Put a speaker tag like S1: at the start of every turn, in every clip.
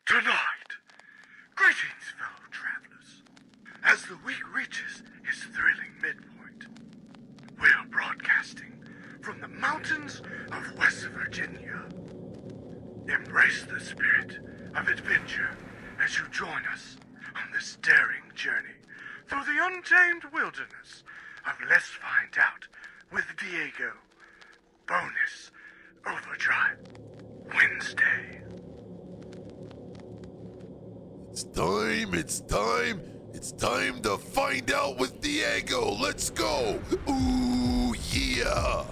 S1: Tonight, greetings, fellow travelers. As the week reaches its thrilling midpoint, we are broadcasting from the mountains of West Virginia. Embrace the spirit of adventure as you join us on this daring journey through the untamed wilderness of Let's Find Out with Diego. Bonus Overdrive Wednesday.
S2: It's time to find out with Diego. Let's go. Ooh, yeah.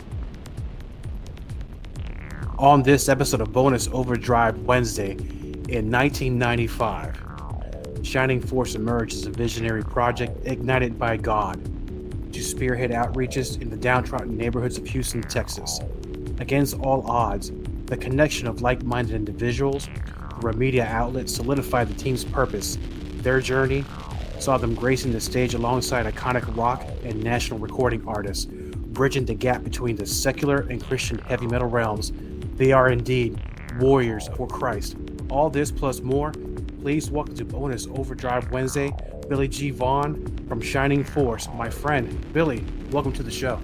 S3: On this episode of Bonus Overdrive Wednesday, in 1995, Shining Force emerged as a visionary project ignited by God to spearhead outreaches in the downtrodden neighborhoods of Houston, Texas. Against all odds, the connection of like-minded individuals through a media outlet solidified the team's purpose. Their journey saw them gracing the stage alongside iconic rock and national recording artists, bridging the gap between the secular and Christian heavy metal realms. They are indeed warriors for Christ. All this plus more. Please welcome to Bonus Overdrive Wednesday, Billy G. Vaughn from Shining Force. My friend, Billy, welcome to the show.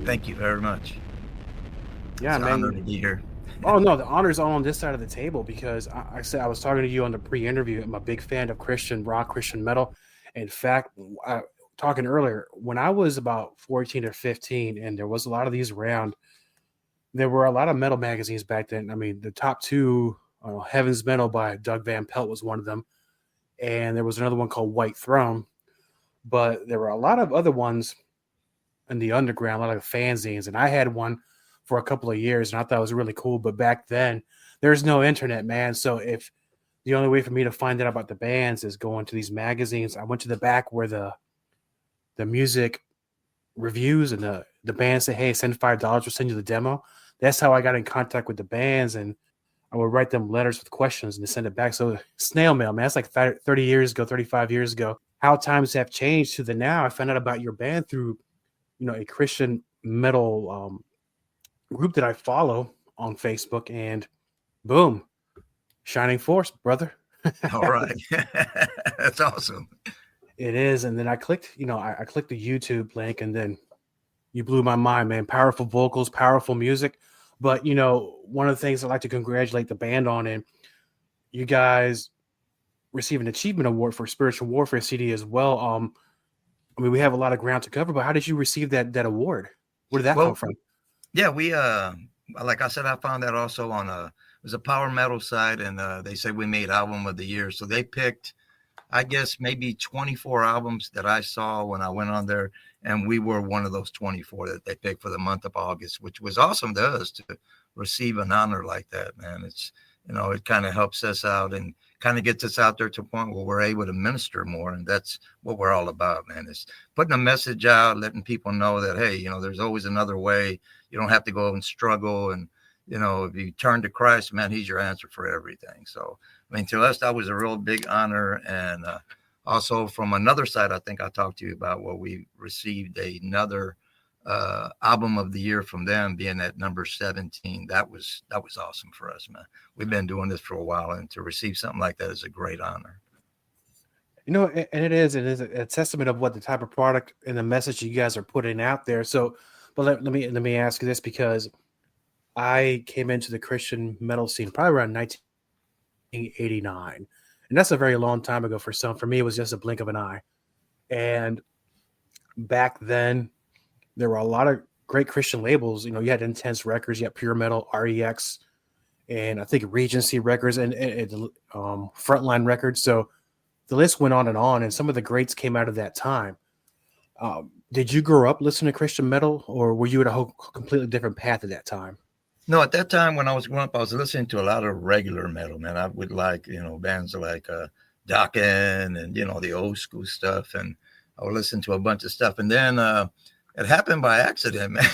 S4: Thank you very much.
S3: Yeah,
S4: it's
S3: man.
S4: An honor to be here.
S3: Oh, no, the honor's on this side of the table because I said I was talking to you on the pre-interview. I'm a big fan of Christian rock, Christian metal. In fact, talking earlier, when I was about 14 or 15 and there was a lot of these around, there were a lot of metal magazines back then. I mean, the top two, Heaven's Metal by Doug Van Pelt was one of them. And there was another one called White Throne. But there were a lot of other ones in the underground, a lot of fanzines. And I had one for a couple of years, and I thought it was really cool. But back then, there's no internet, man. So if the only way for me to find out about the bands is going to these magazines, I went to the back where the music reviews and the band say, hey, send $5, we'll send you the demo. That's how I got in contact with the bands, and I would write them letters with questions and they send it back. So snail mail, man, that's like 30 years ago, 35 years ago. How times have changed to the now. I found out about your band through, a Christian metal group that I follow on Facebook, and boom, Shining Force, brother.
S4: All right. That's awesome.
S3: It is. And then I clicked, I clicked the YouTube link, and then you blew my mind, man. Powerful vocals, powerful music. But, one of the things I'd like to congratulate the band on, and you guys receive an achievement award for Spiritual Warfare CD as well. We have a lot of ground to cover, but how did you receive that award? Where did that come from?
S4: Yeah, we like I said, I found that also on it was a power metal site, and they said we made album of the year. So they picked, I guess, maybe 24 albums that I saw when I went on there, and we were one of those 24 that they picked for the month of August, which was awesome to us to receive an honor like that, man. It's, it kind of helps us out and kind of gets us out there to a point where we're able to minister more. And that's what we're all about, man, is putting a message out, letting people know that, hey, there's always another way. You don't have to go and struggle. And, if you turn to Christ, man, he's your answer for everything. So, to us, that was a real big honor. And also from another side, I think I talked to you about where we received another album of the year from them, being at number 17. That was awesome for us, man. We've been doing this for a while, and to receive something like that is a great honor.
S3: And it is a testament of what the type of product and the message you guys are putting out there. So, but let me ask you this, because I came into the Christian metal scene probably around 1989, and that's a very long time ago for some. For me, it was just a blink of an eye. And back then, there were a lot of great Christian labels. You had Intense Records, you had Pure Metal, REX, and I think Regency Records and Frontline Records. So the list went on, and some of the greats came out of that time. Did you grow up listening to Christian metal, or were you at a whole completely different path at that time?
S4: No, at that time when I was growing up, I was listening to a lot of regular metal, man. I would like, bands like Dokken and, the old school stuff. And I would listen to a bunch of stuff. And then it happened by accident, man.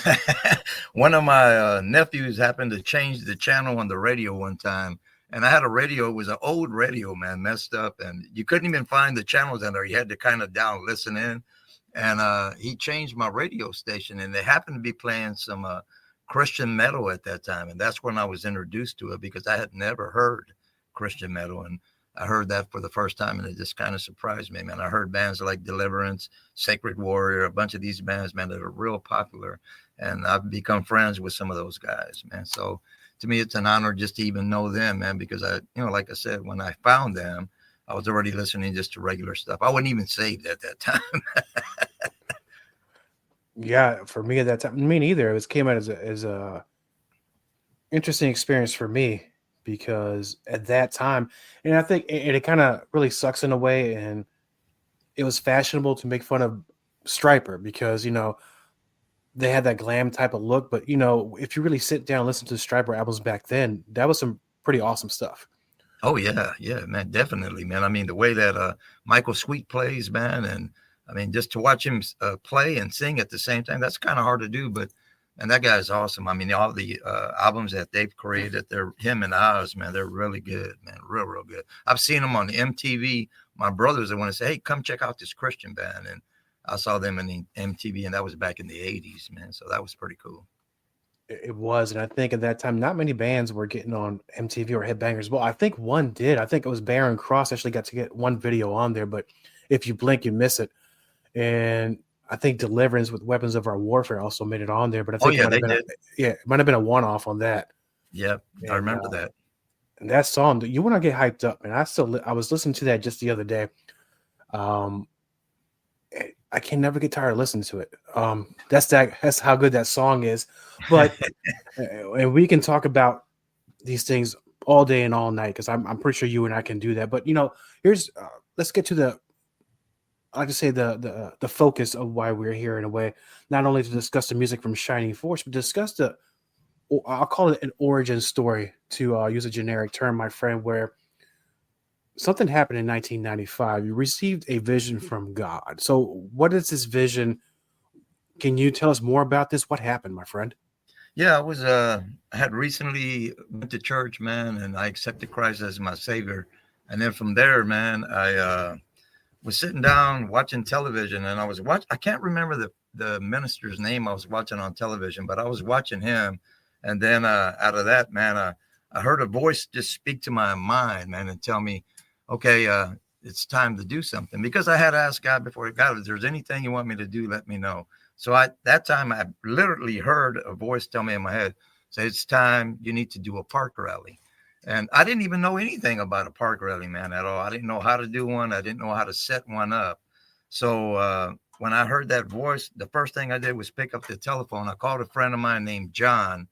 S4: One of my nephews happened to change the channel on the radio one time. And I had a radio. It was an old radio, man, messed up. And you couldn't even find the channels in there. You had to kind of down listen in. And he changed my radio station. And they happened to be playing some Christian metal at that time. And that's when I was introduced to it, because I had never heard Christian metal. And I heard that for the first time, and it just kind of surprised me, man. I heard bands like Deliverance, Sacred Warrior, a bunch of these bands, man, that are real popular. And I've become friends with some of those guys, man. So to me, it's an honor just to even know them, man, because like I said, when I found them, I was already listening just to regular stuff. I wasn't even saved at that time.
S3: Yeah, for me at that time, me neither. It came out as a interesting experience for me because at that time, and I think it kind of really sucks in a way, and it was fashionable to make fun of Striper because they had that glam type of look, but if you really sit down and listen to the Striper albums back then, that was some pretty awesome stuff.
S4: Oh yeah, man, definitely, man. I mean, the way that Michael Sweet plays, man, and I mean, just to watch him play and sing at the same time, that's kind of hard to do. But and that guy is awesome. I mean, all the albums that they've created, they're him and Oz, man, they're really good, man, real good. I've seen them on the MTV. My brothers, they want to say, hey, come check out this Christian band, and I saw them in the MTV, and that was back in the 80s, man. So that was pretty cool.
S3: It was, and I think at that time, not many bands were getting on MTV or Headbangers. Well, I think one did. I think it was Baron Cross actually got to get one video on there, but if you blink, you miss it. And I think Deliverance with Weapons of Our Warfare also made it on there, but I think it might have been a one-off on that.
S4: Yep, I remember that.
S3: And that song, you want to get hyped up, and I was listening to that just the other day. I can never get tired of listening to it. That's how good that song is. But and we can talk about these things all day and all night because I'm pretty sure you and I can do that. But here's let's get to I like to say the focus of why we're here in a way, not only to discuss the music from Shining Force, but discuss I'll call it an origin story to use a generic term, my friend, where something happened in 1995. You received a vision from God. So what is this vision? Can you tell us more about this? What happened, my friend?
S4: Yeah, I had recently went to church, man, and I accepted Christ as my savior. And then from there, man, I was sitting down watching television, and I can't remember the minister's name I was watching on television, but I was watching him. And then out of that, man, I heard a voice just speak to my mind, man, and tell me, okay, it's time to do something. Because I had asked God before, God, if there's anything you want me to do, let me know. So that time I literally heard a voice tell me in my head, say, it's time, you need to do a park rally. And I didn't even know anything about a park rally, man, at all. I didn't know how to do one. I didn't know how to set one up. So when I heard that voice, the first thing I did was pick up the telephone. I called a friend of mine named John.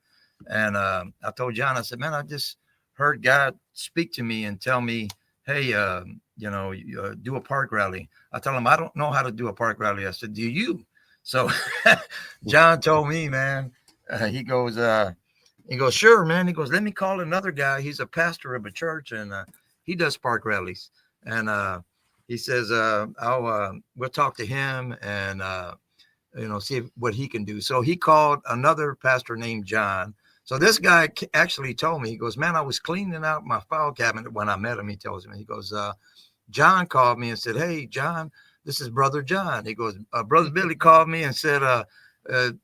S4: And I told John, I said, man, I just heard God speak to me and tell me, hey, do a park rally. I told him, I don't know how to do a park rally. I said, do you? So John told me, man, he goes, sure, man. He goes, let me call another guy. He's a pastor of a church, and he does park rallies. And he says, we'll talk to him and, see what he can do. So he called another pastor named John. So this guy actually told me, he goes, man, I was cleaning out my file cabinet when I met him. He tells me, he goes, John called me and said, hey, John, this is Brother John. He goes, Brother Billy called me and said,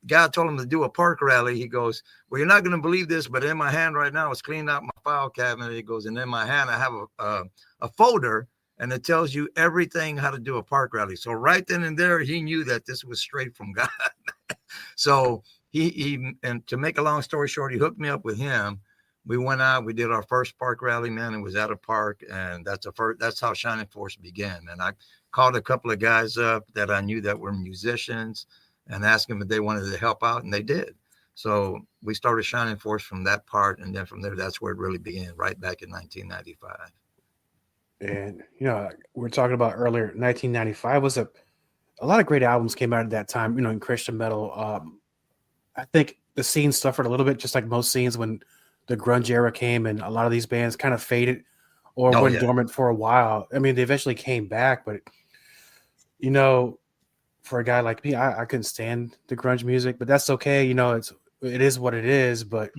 S4: God told him to do a park rally. He goes, well, you're not going to believe this, but in my hand right now, it's cleaning out my file cabinet. He goes, and in my hand, I have a folder, and it tells you everything how to do a park rally. So right then and there, he knew that this was straight from God. So and to make a long story short, he hooked me up with him. We went out, we did our first park rally, man. It was at a park, and that's how Shining Force began. And I called a couple of guys up that I knew that were musicians and asked them if they wanted to help out, and they did. So we started Shining Force from that part, and then from there, that's where it really began, right back in 1995.
S3: And we were talking about earlier, 1995 was a lot of great albums came out at that time, in Christian metal. I think the scene suffered a little bit, just like most scenes when the grunge era came, and a lot of these bands kind of faded or went dormant for a while. I mean, they eventually came back, but for a guy like me, I couldn't stand the grunge music, but that's okay. It is what it is. But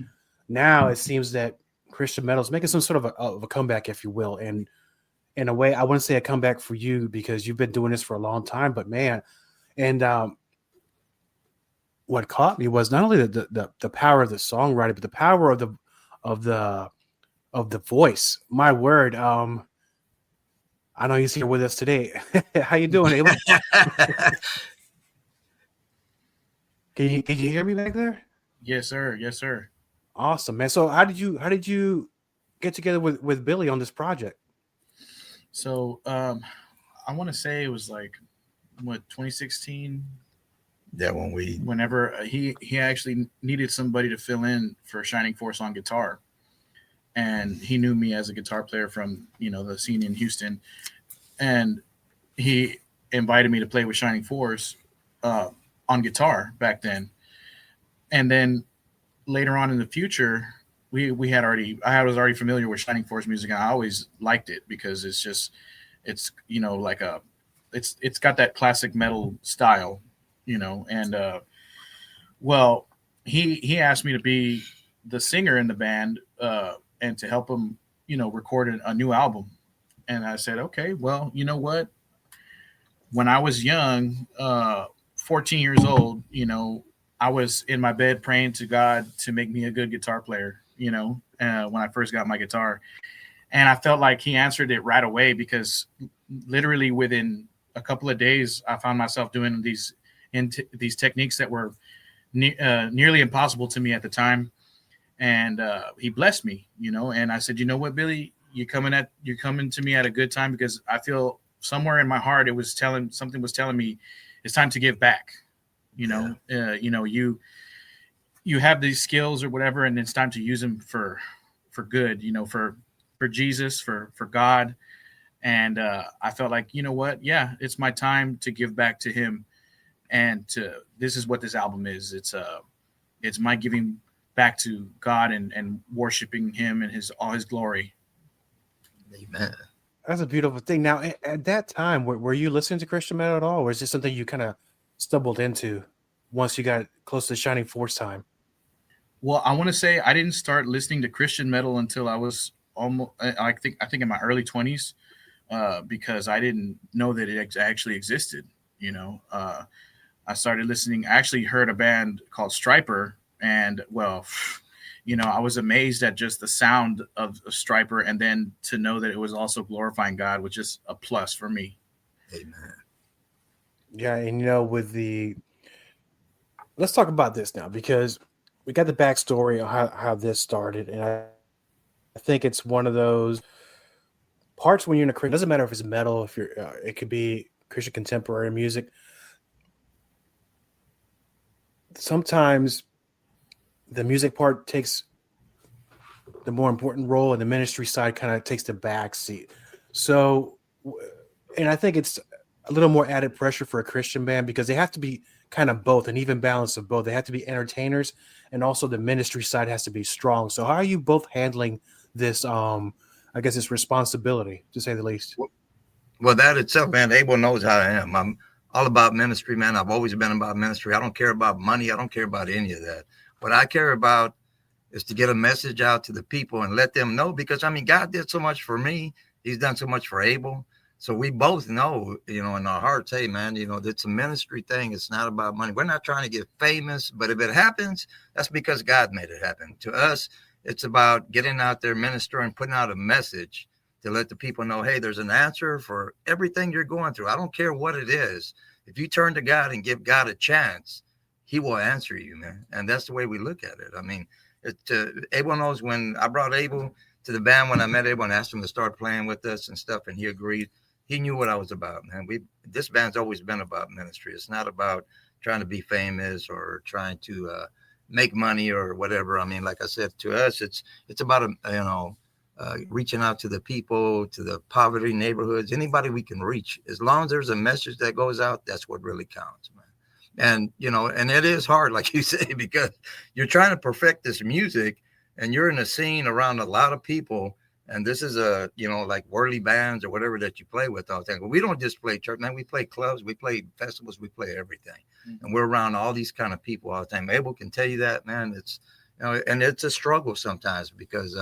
S3: now it seems that Christian metal is making some sort of a comeback, if you will. And in a way, I wouldn't say a comeback for you because you've been doing this for a long time, but man, and what caught me was not only the power of the songwriting, but the power of the of the voice. My word. I know he's here with us today. How you doing, Abel? Can you hear me back there?
S5: Yes, sir. Yes, sir.
S3: Awesome, man. So how did you get together with Billy on this project?
S5: So I want to say it was like 2016.
S4: Yeah, when we
S5: Whenever he actually needed somebody to fill in for Shining Force on guitar, and he knew me as a guitar player from the scene in Houston, and he invited me to play with Shining Force on guitar back then, and then later on in the future, I was already familiar with Shining Force music, and I always liked it because it's got that classic metal style, and well, he asked me to be the singer in the band and to help him, record a new album, and I said, okay, well, you know what? When I was young, 14 years old, I was in my bed praying to God to make me a good guitar player, when I first got my guitar. And I felt like he answered it right away because literally within a couple of days, I found myself doing these techniques that were nearly impossible to me at the time. And he blessed me, and I said, you know what, Billy, you're coming to me at a good time because I feel somewhere in my heart, something was telling me it's time to give back. You have these skills or whatever, and it's time to use them for good, for Jesus, for God. And I felt like, you know what? Yeah, it's my time to give back to him. And this is what this album is. It's my giving back to God and worshiping him and all his glory.
S4: Amen.
S3: That's a beautiful thing. Now, at that time, were you listening to Christian metal at all, or is this something you kind of stumbled into once you got close to Shining Force time?
S5: Well, I want to say I didn't start listening to Christian metal until I was almost, I think in my early 20s, because I didn't know that it actually existed. I started listening. I actually heard a band called Striper, and well, I was amazed at just the sound of Striper, and then to know that it was also glorifying God was just a plus for me.
S4: Amen.
S3: Yeah, and let's talk about this now because we got the backstory of how this started, and I think it's one of those parts when you're in a Christian. It doesn't matter if it's metal, if you're, it could be Christian contemporary music. Sometimes the music part takes the more important role, and the ministry side kind of takes the back seat. So, and I think it's a little more added pressure for a Christian band because they have to be kind of both, an even balance of both. They have to be entertainers, and also the ministry side has to be strong. So how are you both handling this, I guess, this responsibility, to say the least?
S4: Well, that itself, man, Abel knows how I am. I'm all about ministry, man. I've always been about ministry. I don't care about money. I don't care about any of that. What I care about is to get a message out to the people and let them know, because, God did so much for me. He's done so much for Abel. So we both know, in our hearts, hey, man, it's a ministry thing. It's not about money. We're not trying to get famous, but if it happens, that's because God made it happen. To us, it's about getting out there, ministering, putting out a message to let the people know, hey, there's an answer for everything you're going through. I don't care what it is. If you turn to God and give God a chance, he will answer you, man. And that's the way we look at it. Abel knows when I brought Abel to the band, when I met Abel and asked him to start playing with us and stuff, and he agreed. He knew what I was about, man. This band's always been about ministry. It's not about trying to be famous or trying to make money or whatever. Like I said, to us, it's about reaching out to the people, to the poverty neighborhoods, anybody we can reach. As long as there's a message that goes out, that's what really counts, man. And and it is hard, like you say, because you're trying to perfect this music, and you're in a scene around a lot of people. And this is like worldly bands or whatever that you play with all the time. But we don't just play church, man. We play clubs, we play festivals, we play everything. Mm-hmm. And we're around all these kind of people all the time. Abel can tell you that, man. It's, and it's a struggle sometimes because,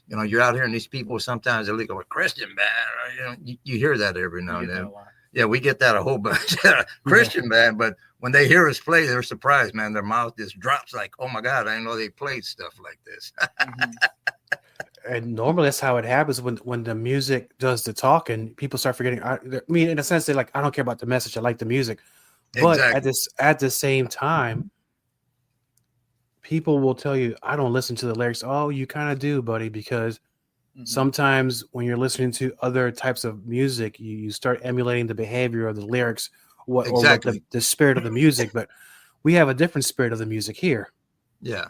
S4: you're out here and these people sometimes they're like a Christian band. You hear that every now and then. Yeah, we get that a whole bunch. Christian band, but when they hear us play, they're surprised, man. Their mouth just drops like, oh my God, I didn't know they played stuff like this.
S3: Mm-hmm. And normally that's how it happens when the music does the talking. People start forgetting. I mean, in a sense, they're like, I don't care about the message. I like the music. But
S4: Exactly.
S3: at the same time, people will tell you, I don't listen to the lyrics. Oh, you kind of do, buddy, because sometimes when you're listening to other types of music, you start emulating the behavior of the lyrics, what
S4: Exactly.
S3: the spirit of the music. But we have a different spirit of the music here.
S4: Yeah.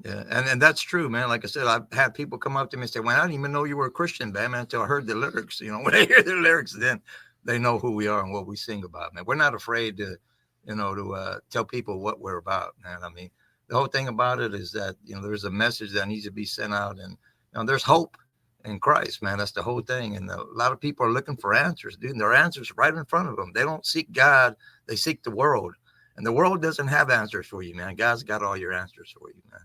S4: Yeah, and that's true, man. Like I said, I've had people come up to me and say, "Well, I didn't even know you were a Christian, man, until I heard the lyrics." You know, when they hear the lyrics, then they know who we are and what we sing about, man. We're not afraid to, tell people what we're about, man. I mean, the whole thing about it is that, there's a message that needs to be sent out, and there's hope in Christ, man. That's the whole thing. And a lot of people are looking for answers, dude. And there are answers right in front of them. They don't seek God; they seek the world, and the world doesn't have answers for you, man. God's got all your answers for you, man.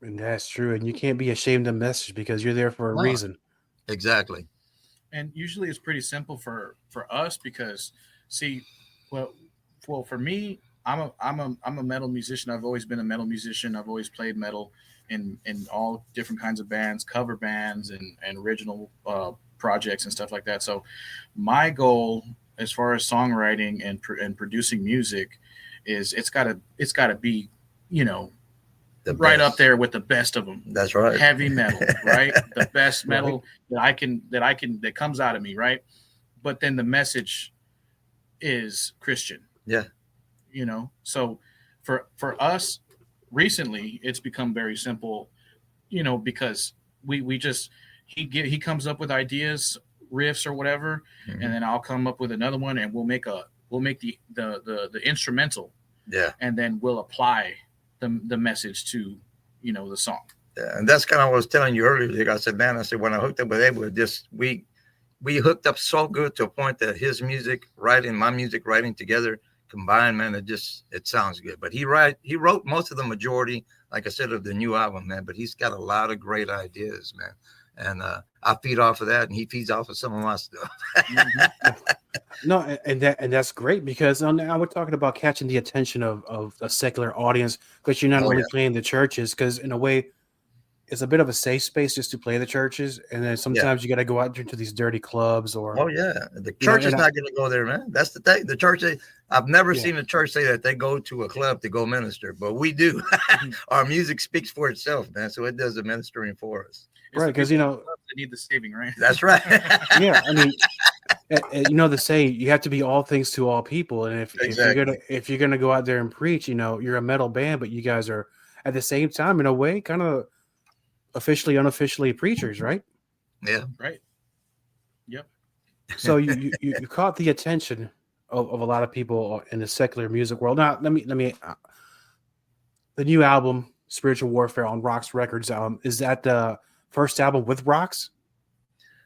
S3: And that's true. And you can't be ashamed of the message because you're there for a
S4: No,
S3: reason.
S4: exactly.
S5: And usually it's pretty simple for us because, see, well, for me, I'm a metal musician. I've always been a metal musician. I've always played metal in all different kinds of bands, cover bands, and original projects and stuff like that. So my goal as far as songwriting and producing music is it's gotta be,
S4: The
S5: right
S4: best.
S5: up there with the best of them.
S4: That's right.
S5: Heavy metal, right? The best metal that comes out of me, right? But then the message is Christian.
S4: Yeah.
S5: So for us recently, it's become very simple, because we just he comes up with ideas, riffs or whatever, and then I'll come up with another one, and we'll make the instrumental,
S4: Yeah.
S5: and then we'll apply the message to the song.
S4: Yeah. And that's kind of what I was telling you earlier. Like I said, man, when I hooked up with Abel, we hooked up so good to a point that his music writing, my music writing together combined, man, it sounds good. But he wrote most of the majority, like I said, of the new album, man. But he's got a lot of great ideas, man. And I feed off of that, and he feeds off of some of my stuff.
S3: No, and that's great because now we're talking about catching the attention of a secular audience because you're not only playing the churches, because in a way it's a bit of a safe space just to play the churches, and then sometimes you got to go out into these dirty clubs or.
S4: Oh yeah, the church is not going to go there, man. That's the thing. The church, I've never seen a church say that they go to a club to go minister, but we do. Our music speaks for itself, man. So it does the ministering for us.
S3: Right, because
S5: they need the saving, right?
S4: That's right.
S3: Yeah, I mean, the saying, you have to be all things to all people, and if you're gonna go out there and preach, you're a metal band, but you guys are at the same time, in a way, kind of officially, unofficially preachers, right?
S4: Yeah.
S5: Right. Yep.
S3: So you caught the attention of a lot of people in the secular music world. Now, let me. The new album, Spiritual Warfare, on Rocks Records. Is that the first album with Rocks?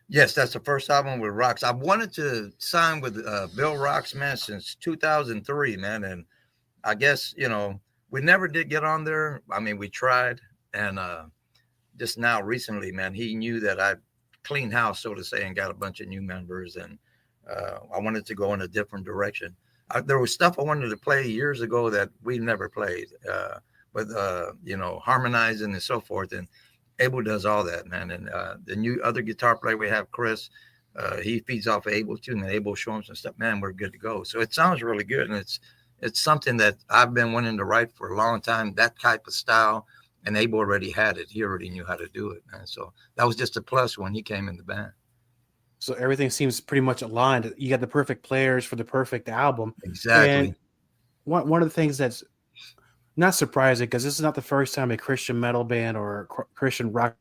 S4: Yes, that's the first album with Rocks. I've wanted to sign with Bill Rocks, man, since 2003, man. And I guess, we never did get on there. I mean, we tried. And just now recently, man, he knew that I cleaned house, so to say, and got a bunch of new members. And I wanted to go in a different direction. There was stuff I wanted to play years ago that we never played, with, harmonizing and so forth. And Abel does all that, man. And the new other guitar player we have, Chris, he feeds off of Abel too, and Abel shows him some stuff. Man, we're good to go. So it sounds really good, and it's something that I've been wanting to write for a long time. That type of style, and Abel already had it. He already knew how to do it, man. So that was just a plus when he came in the band.
S3: So everything seems pretty much aligned. You got the perfect players for the perfect album.
S4: Exactly.
S3: And one of the things that's not surprising, because this is not the first time a Christian metal band or Christian rock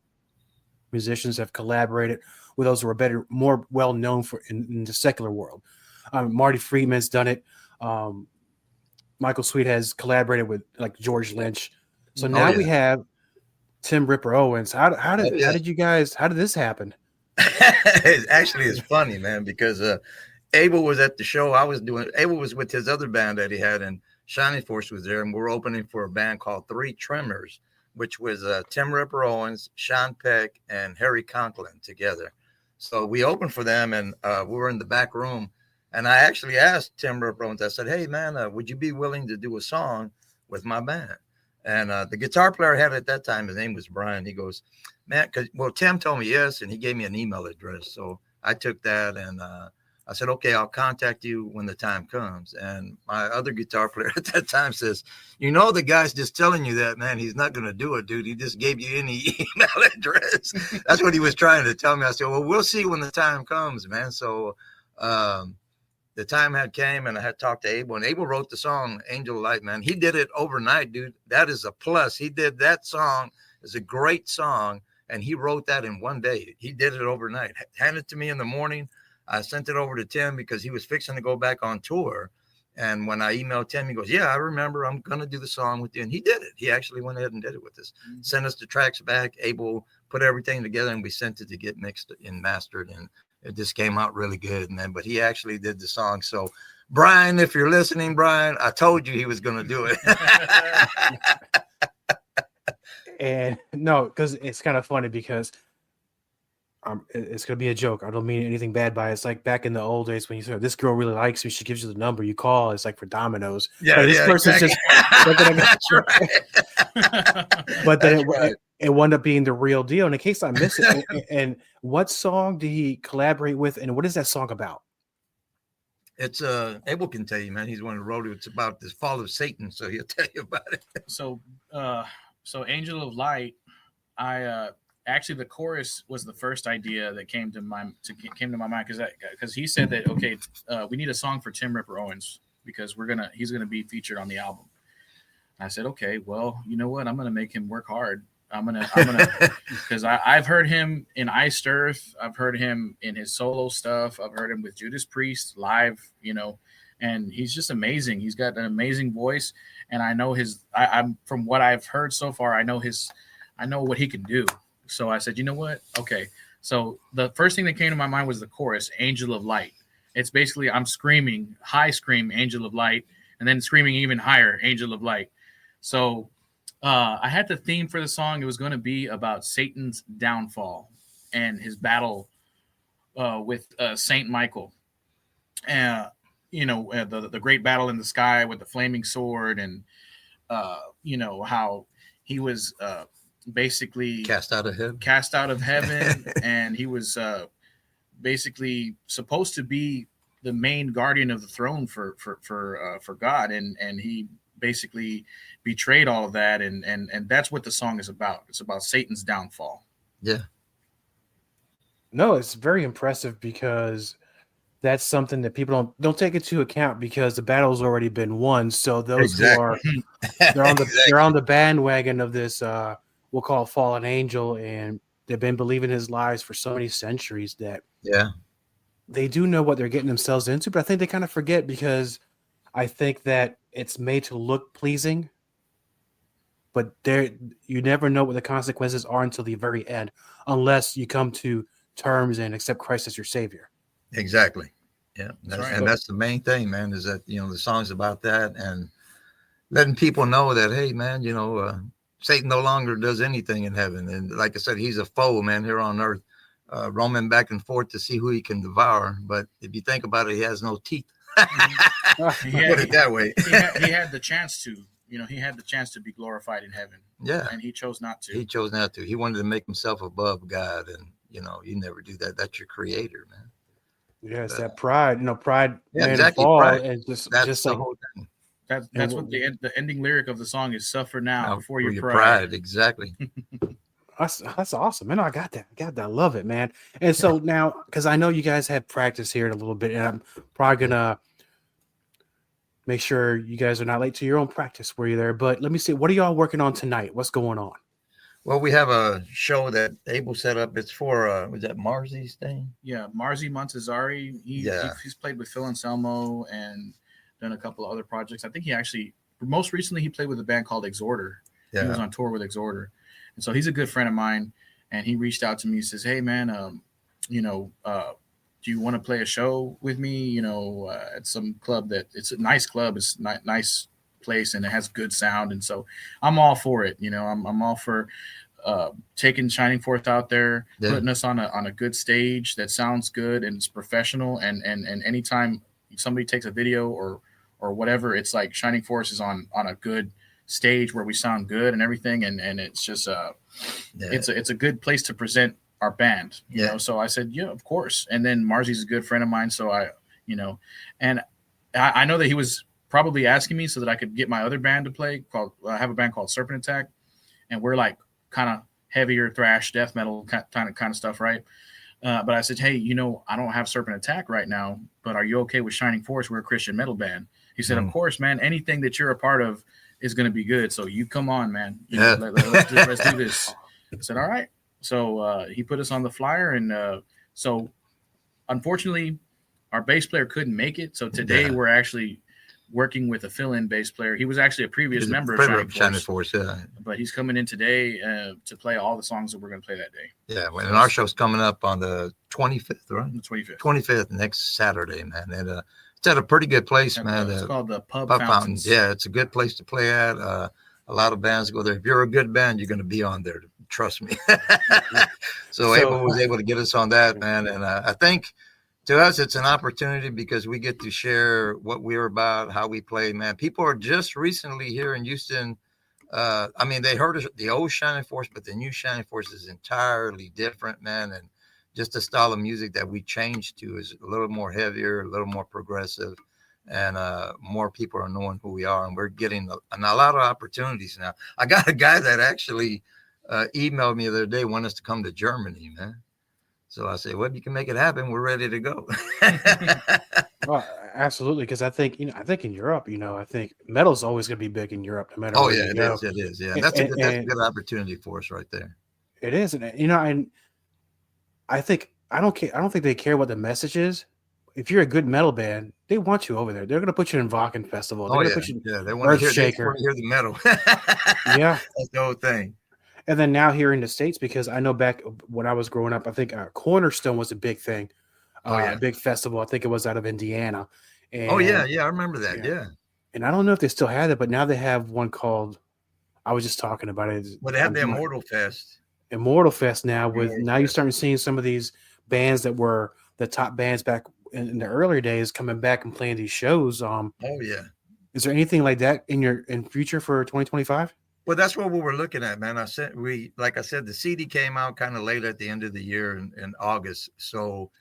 S3: musicians have collaborated with those who are more well known for in the secular world. Marty Friedman's done it. Michael Sweet has collaborated with like George Lynch. So now we have Tim Ripper Owens. How did this happen?
S4: It's funny, man, because Abel was at the show Abel was with his other band that he had, and Shining Force was there, and we're opening for a band called Three Tremors, which was Tim Ripper Owens, Sean Peck, and Harry Conklin together. So we opened for them, and we were in the back room, and I actually asked Tim Ripper Owens, I said, hey, man, would you be willing to do a song with my band? And the guitar player I had at that time, his name was Brian. He goes, man, Tim told me yes, and he gave me an email address. So I took that, and I said, okay, I'll contact you when the time comes. And my other guitar player at that time says, the guy's just telling you that, man. He's not going to do it, dude. He just gave you any email address. That's what he was trying to tell me. I said, well, we'll see when the time comes, man. So the time had came, and I had talked to Abel, and Abel wrote the song Angel of Light, man. He did it overnight, dude. That is a plus. He did that song. It's a great song, and he wrote that in one day. He did it overnight. Handed it to me in the morning. I sent it over to Tim because he was fixing to go back on tour. And when I emailed Tim, he goes, yeah, I remember. I'm going to do the song with you. And he did it. He actually went ahead and did it with us. Mm-hmm. Sent us the tracks back. Abel put everything together, and we sent it to get mixed and mastered. And it just came out really good, man. But he actually did the song. So, Brian, if you're listening, Brian, I told you he was going to do it.
S3: And no, because it's kind of funny because it's going to be a joke. I don't mean anything bad by it. It's like back in the old days when you say, this girl really likes me. She gives you the number. You call. It's like for Domino's.
S4: Yeah,
S3: this person's
S4: exactly.
S3: But then it wound up being the real deal. And in case I miss it, and what song did he collaborate with? And what is that song about?
S4: It's Abel can tell you, man. He's one who wrote it. It's about this fall of Satan. So he'll tell you about it.
S5: So Angel of Light, actually, the chorus was the first idea that came to my mind because he said that okay, we need a song for Tim Ripper Owens because he's gonna be featured on the album. And I said, okay, well, you know what? I'm gonna make him work hard. I'm gonna because I've heard him in Iced Earth. I've heard him in his solo stuff. I've heard him with Judas Priest live. And he's just amazing. He's got an amazing voice, and I know I'm from what I've heard so far. I know what he can do. So I said, you know what? Okay. So the first thing that came to my mind was the chorus, Angel of Light. It's basically I'm screaming, high scream, Angel of Light, and then screaming even higher, Angel of Light. So I had the theme for the song. It was going to be about Satan's downfall and his battle with Saint Michael. The great battle in the sky with the flaming sword and, how he was basically
S4: cast out of heaven
S5: and he was basically supposed to be the main guardian of the throne for God, and he basically betrayed all of that, and that's what the song is about. It's about Satan's downfall.
S4: Yeah.
S3: No, it's very impressive because that's something that people don't take into account because the battle's already been won. So those who are they're on the bandwagon of this we'll call it fallen angel, and they've been believing his lies for so many centuries that they do know what they're getting themselves into, but I think they kind of forget because I think that it's made to look pleasing, but you never know what the consequences are until the very end, unless you come to terms and accept Christ as your savior.
S4: Exactly. Yeah.
S5: Right.
S4: That's the main thing, man, is that, the song's about that and letting people know that, hey, man, Satan no longer does anything in heaven. And like I said, he's a foe, man, here on earth, roaming back and forth to see who he can devour. But if you think about it, he has no teeth. Put it that way.
S5: He had the chance to, he had the chance to be glorified in heaven.
S4: Yeah.
S5: And he chose not to.
S4: He wanted to make himself above God. And, you never do that. That's your creator, man.
S3: Yes, that pride, pride,
S4: exactly.
S3: Fall,
S4: pride.
S3: And just
S4: the whole thing.
S5: That's what the ending lyric of the song is: "Suffer now before your
S4: pride." Exactly.
S3: That's awesome, man. I got that. I love it, man. And so now, because I know you guys have practice here in a little bit, and I'm probably gonna make sure you guys are not late to your own practice where you're there. But let me see, what are y'all working on tonight? What's going on?
S4: Well, we have a show that Abel set up. It's for was that Marzi's thing?
S5: Yeah, Marzi Montazari. He's played with Phil Anselmo and done a couple of other projects. I think he actually, most recently, he played with a band called Exhorter. Yeah. He was on tour with Exhorter. And so he's a good friend of mine. And he reached out to me. He says, hey, man, do you want to play a show with me, at some club it's a nice club. It's a nice place and it has good sound. And so I'm all for it. I'm all for taking Shining Forth out there, putting us on a good stage that sounds good and it's professional. And anytime somebody takes a video or whatever, it's like Shining Force is on a good stage where we sound good and everything, and it's just it's a good place to present our band, you know. So I said, yeah, of course. And then Marzy's a good friend of mine, so and I know that he was probably asking me so that I could get my other band to play. I have a band called Serpent Attack, and we're like kind of heavier thrash, death metal kind of stuff, right? But I said, hey, I don't have Serpent Attack right now, but are you okay with Shining Force? We're a Christian metal band. He said, of course, man. Anything that you're a part of is going to be good. So you come on, man. Let's do this. I said, all right. So he put us on the flyer, and so unfortunately, our bass player couldn't make it. So today we're actually working with a fill-in bass player. He was actually a previous member of Shining Force, but he's coming in today to play all the songs that we're going to play that day.
S4: Yeah, and our show's coming up on the 25th, right?
S5: The 25th.
S4: 25th, next Saturday, man. And it's at a pretty good place, man.
S5: It's called the Pub Fountains.
S4: Yeah, it's a good place to play at. A lot of bands go there. If you're a good band, you're going to be on there. Trust me. So Abel was able to get us on that, man. And I think to us, it's an opportunity because we get to share what we're about, how we play, man. People are just recently here in Houston. They heard the old Shining Force, but the new Shining Force is entirely different, man. And just the style of music that we changed to is a little more heavier, a little more progressive, and more people are knowing who we are. And we're getting a lot of opportunities now. I got a guy that actually emailed me the other day, wanted us to come to Germany, man. So I said, well, if you can make it happen, we're ready to go.
S3: Well, absolutely, because I think in Europe, I think metal's always going to be big in Europe, no matter.
S4: It is. Yeah, that's a good opportunity for us right there.
S3: It is, and and I don't think they care what the message is. If you're a good metal band, they want you over there. They're going to put you in Wacken Festival. They're going to put you
S4: they want to hear the metal.
S3: Yeah,
S4: that's the whole thing.
S3: And then now here in the States, because I know back when I was growing up, I think Cornerstone was a big thing. A big festival. I think it was out of Indiana. And,
S4: I remember that. Yeah.
S3: And I don't know if they still have it, but now they have one called, I was just talking about it.
S4: Well, they have the Immortal Fest.
S3: Immortal Fest now you're starting seeing some of these bands that were the top bands back in the earlier days coming back and playing these shows. Is there anything like that in future for 2025?
S4: Well, that's what we were looking at, man. Like I said, the CD came out kind of late at the end of the year in August. So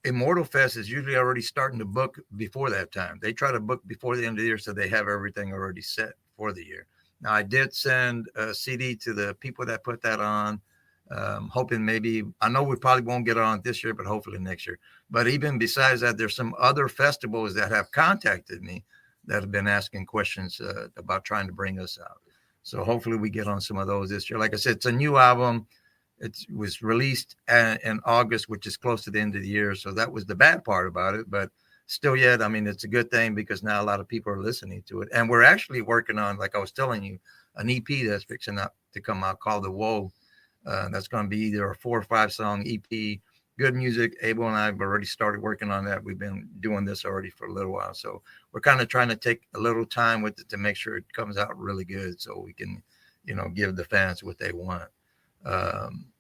S4: Immortal Fest is usually already starting to book before that time. They try to book before the end of the year so they have everything already set for the year. Now, I did send a CD to the people that put that on, hoping I know we probably won't get on this year, but hopefully next year. But even besides that, there's some other festivals that have contacted me that have been asking questions about trying to bring us out. So hopefully we get on some of those this year. Like I said, it's a new album. It was released in August, which is close to the end of the year. So that was the bad part about it. But still yet, it's a good thing because now a lot of people are listening to it. And we're actually working on, like I was telling you, an EP that's fixing up to come out called The Woe. That's going to be either a 4 or 5 song EP. Good music. Abel and I have already started working on that. We've been doing this already for a little while. So we're kind of trying to take a little time with it to make sure it comes out really good so we can, give the fans what they want.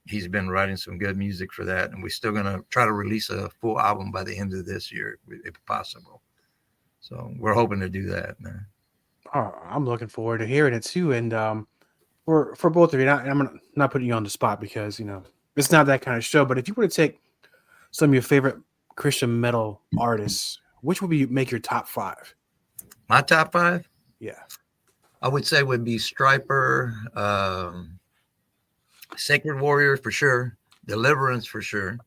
S4: He's been writing some good music for that. And we're still going to try to release a full album by the end of this year, if possible. So we're hoping to do that, man.
S3: Oh, I'm looking forward to hearing it too. And for both of you, I'm not putting you on the spot because, it's not that kind of show. But if you were to take some of your favorite Christian metal artists, which would make your top 5?
S4: My top 5?
S3: Yeah.
S4: I would say would be Striper, Sacred Warrior for sure, Deliverance for sure.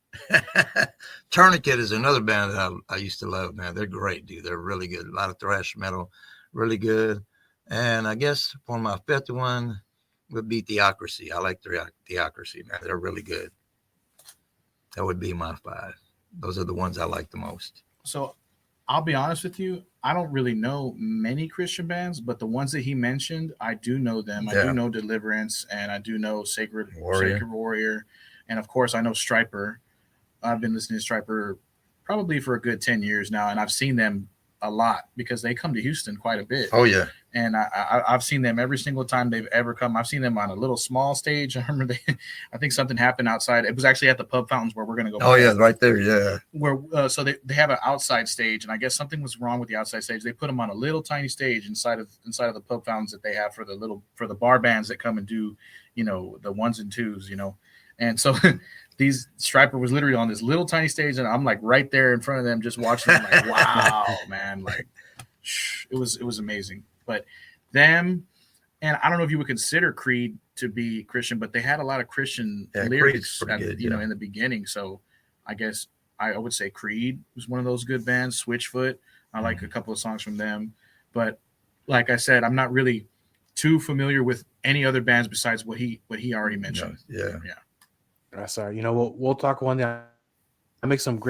S4: Tourniquet is another band that I used to love, man. They're great, dude. They're really good. A lot of thrash metal, really good. And I guess for my 5th one would be Theocracy. I like Theocracy, man. They're really good. That would be my 5. Those are the ones I like the most.
S5: So I'll be honest with you. I don't really know many Christian bands, but the ones that he mentioned, I do know them. Yeah. I do know Deliverance, and I do know Sacred Warrior. And, of course, I know Striper. I've been listening to Striper probably for a good 10 years now, and I've seen them a lot because they come to Houston quite a bit.
S4: Oh yeah.
S5: And I've seen them every single time they've ever come. I've seen them on a little small stage. I remember I think something happened outside. It was actually at the Pub Fountains where we're going to go.
S4: Oh yeah, right there. Yeah.
S5: Where so they have an outside stage, and I guess something was wrong with the outside stage. They put them on a little tiny stage inside of the Pub Fountains that they have for the bar bands that come and do, the ones and twos, And so these Striper was literally on this little tiny stage, and I'm like right there in front of them, just watching them. Like, wow, man! Like, it was amazing. But them, and I don't know if you would consider Creed to be Christian, but they had a lot of Christian lyrics, in the beginning. So I guess I would say Creed was one of those good bands. Switchfoot, I like a couple of songs from them, but like I said, I'm not really too familiar with any other bands besides what he already mentioned.
S4: Yeah.
S3: That's all right. We'll talk one day. I'll make some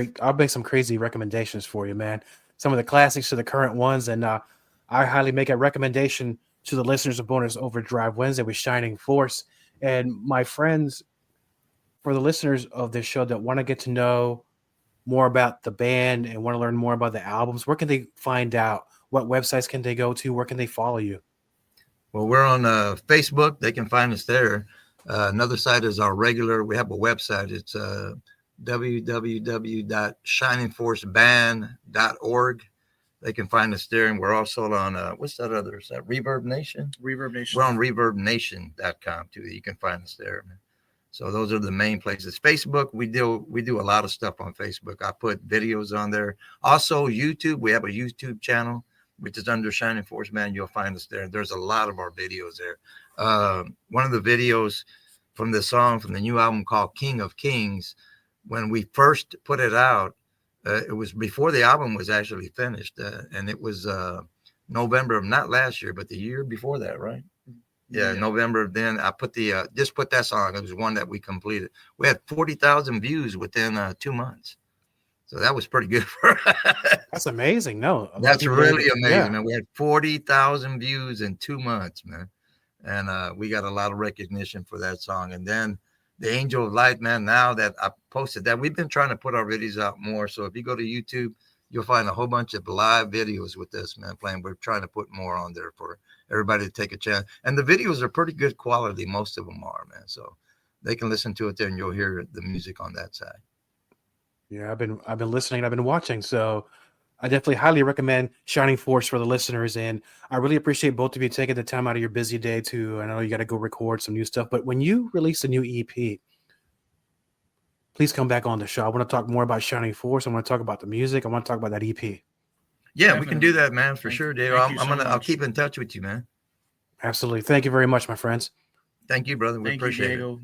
S3: crazy recommendations for you, man. Some of the classics to the current ones, and I highly make a recommendation to the listeners of Bonus Overdrive Wednesday with Shining Force. And my friends, for the listeners of this show that want to get to know more about the band and want to learn more about the albums, where can they find out? What websites can they go to? Where can they follow you?
S4: Well, we're on Facebook. They can find us there. Another site is our regular. We have a website. It's www.shiningforceband.org. They can find us there. And we're also on, what's that other? Is that Reverb Nation?
S5: Reverb Nation.
S4: We're on reverbnation.com too. You can find us there. So those are the main places. Facebook, we do a lot of stuff on Facebook. I put videos on there. Also, YouTube, we have a YouTube channel, which is under Shining Force Band. You'll find us there. There's a lot of our videos there. One of the videos from the song from the new album called King of Kings, when we first put it out, it was before the album was actually finished. And it was November of not last year, but the year before that, right? Yeah, November. Then I put just put that song. It was one that we completed. We had 40,000 views within 2 months. So that was pretty good for us.
S3: That's amazing. No,
S4: that's really amazing,
S3: yeah.
S4: man. We had 40,000 views in 2 months, man. And we got a lot of recognition for that song. And then the Angel of Light, man, now that I posted that, we've been trying to put our videos out more. So if you go to YouTube, you'll find a whole bunch of live videos with this, man, playing. We're trying to put more on there for everybody to take a chance. And the videos are pretty good quality. Most of them are, man. So they can listen to it there and you'll hear the music on that side.
S3: Yeah, I've been listening. I've been watching. So I definitely highly recommend Shining Force for the listeners. And I really appreciate both of you taking the time out of your busy day to, I know you got to go record some new stuff, but when you release a new EP, please come back on the show. I want to talk more about Shining Force. I want to talk about the music. I want to talk about that EP.
S4: Yeah, definitely. We can do that, man, for sure, Dave. I'll keep in touch with you, man.
S3: Absolutely. Thank you very much, my friends.
S4: Thank you, brother. We appreciate it.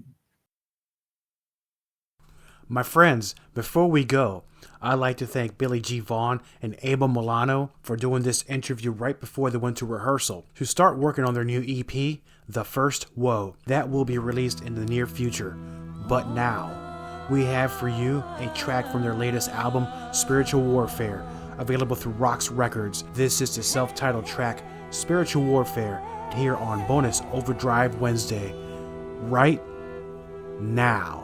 S3: My friends, before we go, I'd like to thank Billy G. Vaughn and Abel Milano for doing this interview right before they went to rehearsal to start working on their new EP, The First Woe. That will be released in the near future. But now, we have for you a track from their latest album, Spiritual Warfare, available through Rocks Records. This is the self-titled track, Spiritual Warfare, here on Bonus Overdrive Wednesday, right now.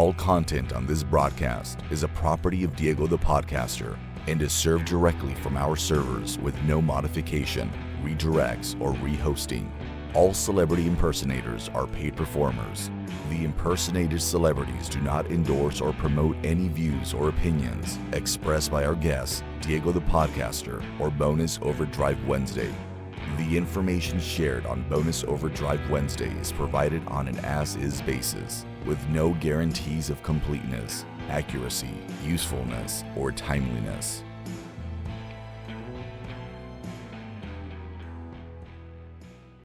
S6: All content on this broadcast is a property of Diego the Podcaster and is served directly from our servers with no modification, redirects, or rehosting. All celebrity impersonators are paid performers. The impersonated celebrities do not endorse or promote any views or opinions expressed by our guests, Diego the Podcaster, or Bonus Overdrive Wednesday. The information shared on Bonus Overdrive Wednesday is provided on an as-is basis, with no guarantees of completeness, accuracy, usefulness, or timeliness.